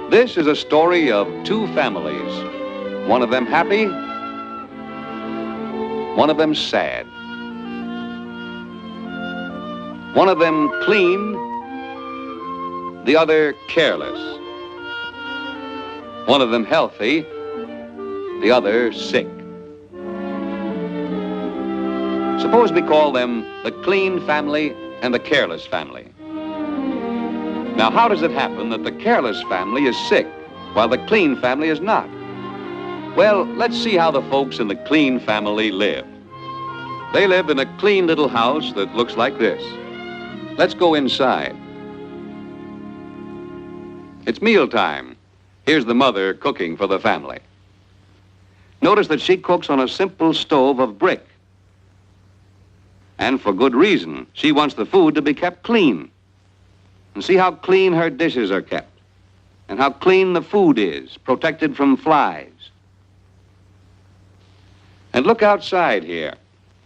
This is a story of two families, one of them happy, one of them sad. One of them clean, the other careless. One of them healthy, the other sick. Suppose we call them the clean family and the careless family. Now, how does it happen that the careless family is sick while the clean family is not? Well, let's see how the folks in the clean family live. They live in a clean little house that looks like this. Let's go inside. It's mealtime. Here's the mother cooking for the family. Notice that she cooks on a simple stove of brick. And for good reason. She wants the food to be kept clean. And see how clean her dishes are kept, and how clean the food is, protected from flies. And look outside here.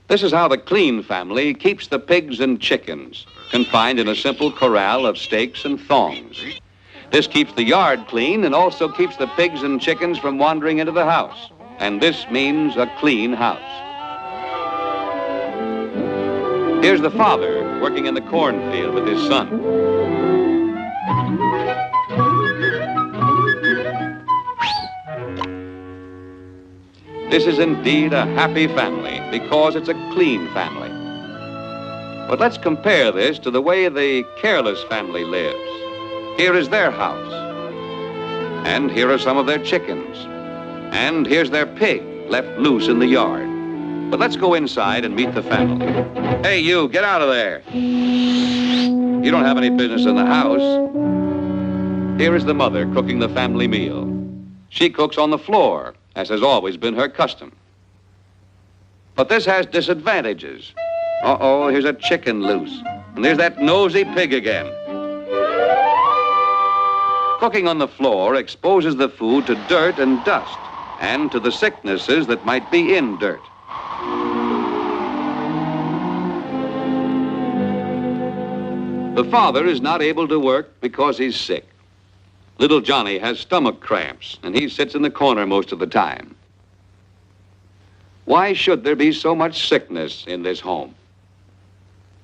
This is how the clean family keeps the pigs and chickens, confined in a simple corral of stakes and thongs. This keeps the yard clean and also keeps the pigs and chickens from wandering into the house. And this means a clean house. Here's the father working in the cornfield with his son. This is indeed a happy family because it's a clean family. But let's compare this to the way the careless family lives. Here is their house. And here are some of their chickens. And here's their pig left loose in the yard. But let's go inside and meet the family. Hey, you, get out of there. You don't have any business in the house. Here is the mother cooking the family meal. She cooks on the floor, as has always been her custom. But this has disadvantages. Uh-oh, here's a chicken loose. And there's that nosy pig again. Cooking on the floor exposes the food to dirt and dust, and to the sicknesses that might be in dirt. The father is not able to work because he's sick. Little Johnny has stomach cramps, and he sits in the corner most of the time. Why should there be so much sickness in this home?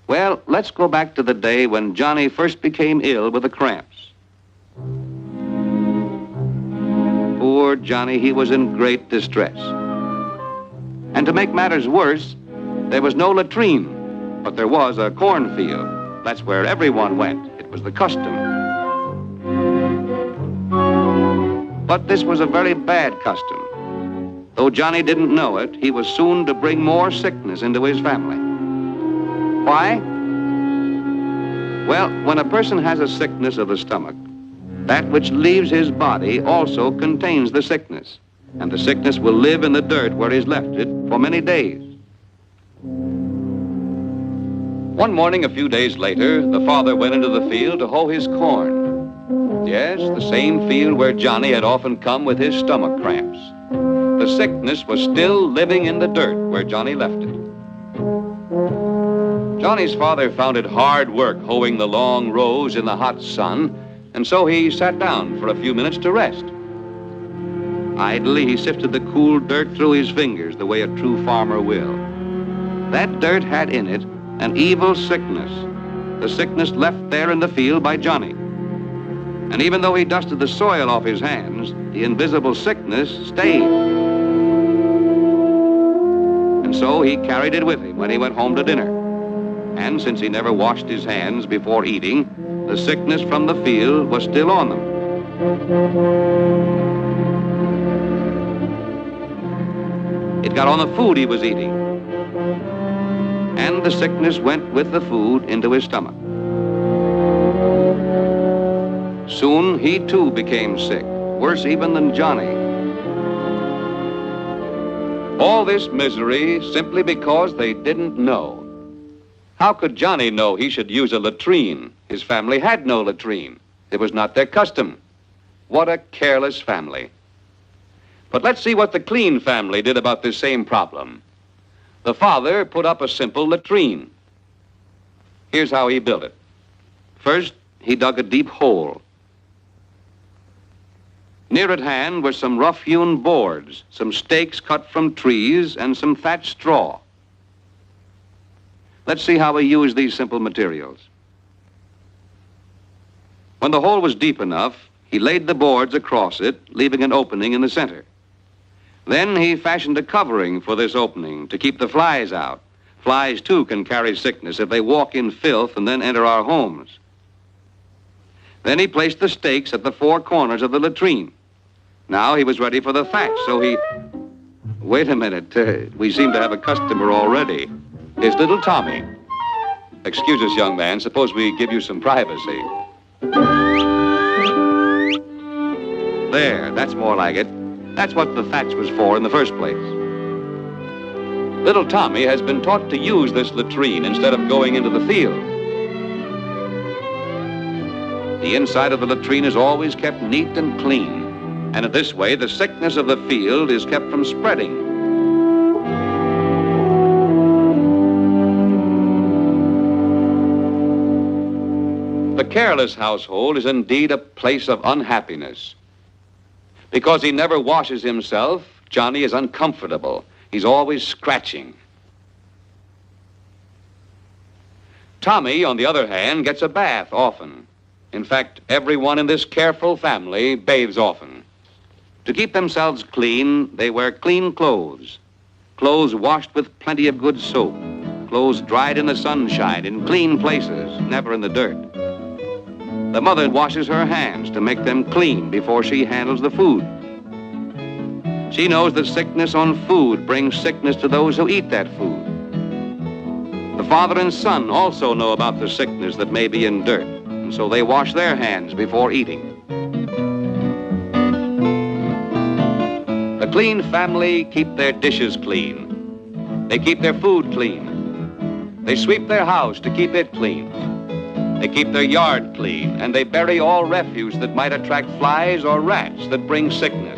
Well, let's go back to the day when Johnny first became ill with the cramps. Poor Johnny, he was in great distress. And to make matters worse, there was no latrine, but there was a cornfield. That's where everyone went. It was the custom. But this was a very bad custom. Though Johnny didn't know it, he was soon to bring more sickness into his family. Why? Well, when a person has a sickness of the stomach, that which leaves his body also contains the sickness, and the sickness will live in the dirt where he's left it for many days. One morning, a few days later, the father went into the field to hoe his corn. Yes, the same field where Johnny had often come with his stomach cramps. The sickness was still living in the dirt where Johnny left it. Johnny's father found it hard work hoeing the long rows in the hot sun, and so he sat down for a few minutes to rest. Idly, he sifted the cool dirt through his fingers the way a true farmer will. That dirt had in it an evil sickness, the sickness left there in the field by Johnny. And even though he dusted the soil off his hands, the invisible sickness stayed. And so he carried it with him when he went home to dinner. And since he never washed his hands before eating, the sickness from the field was still on them. It got on the food he was eating. And the sickness went with the food into his stomach. Soon he too became sick, worse even than Johnny. All this misery simply because they didn't know. How could Johnny know he should use a latrine? His family had no latrine. It was not their custom. What a careless family. But let's see what the Clean family did about this same problem. The father put up a simple latrine. Here's how he built it. First, he dug a deep hole. Near at hand were some rough-hewn boards, some stakes cut from trees, and some thatched straw. Let's see how he used these simple materials. When the hole was deep enough, he laid the boards across it, leaving an opening in the center. Then he fashioned a covering for this opening to keep the flies out. Flies, too, can carry sickness if they walk in filth and then enter our homes. Then he placed the stakes at the four corners of the latrine. Now he was ready for the thatch, so he... Wait a minute. We seem to have a customer already. It's little Tommy. Excuse us, young man. Suppose we give you some privacy. There, that's more like it. That's what the thatch was for in the first place. Little Tommy has been taught to use this latrine instead of going into the field. The inside of the latrine is always kept neat and clean, and in this way the sickness of the field is kept from spreading. The careless household is indeed a place of unhappiness. Because he never washes himself, Johnny is uncomfortable. He's always scratching. Tommy, on the other hand, gets a bath often. In fact, everyone in this careful family bathes often. To keep themselves clean, they wear clean clothes. Clothes washed with plenty of good soap. Clothes dried in the sunshine, in clean places, never in the dirt. The mother washes her hands to make them clean before she handles the food. She knows that sickness on food brings sickness to those who eat that food. The father and son also know about the sickness that may be in dirt, and so they wash their hands before eating. The Clean family keep their dishes clean. They keep their food clean. They sweep their house to keep it clean. They keep their yard clean, and they bury all refuse that might attract flies or rats that bring sickness.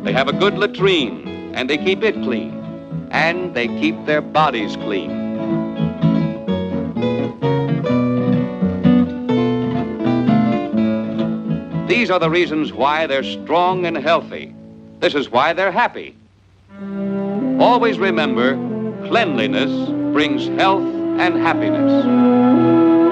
They have a good latrine, and they keep it clean, and they keep their bodies clean. These are the reasons why they're strong and healthy. This is why they're happy. Always remember, cleanliness brings health and happiness.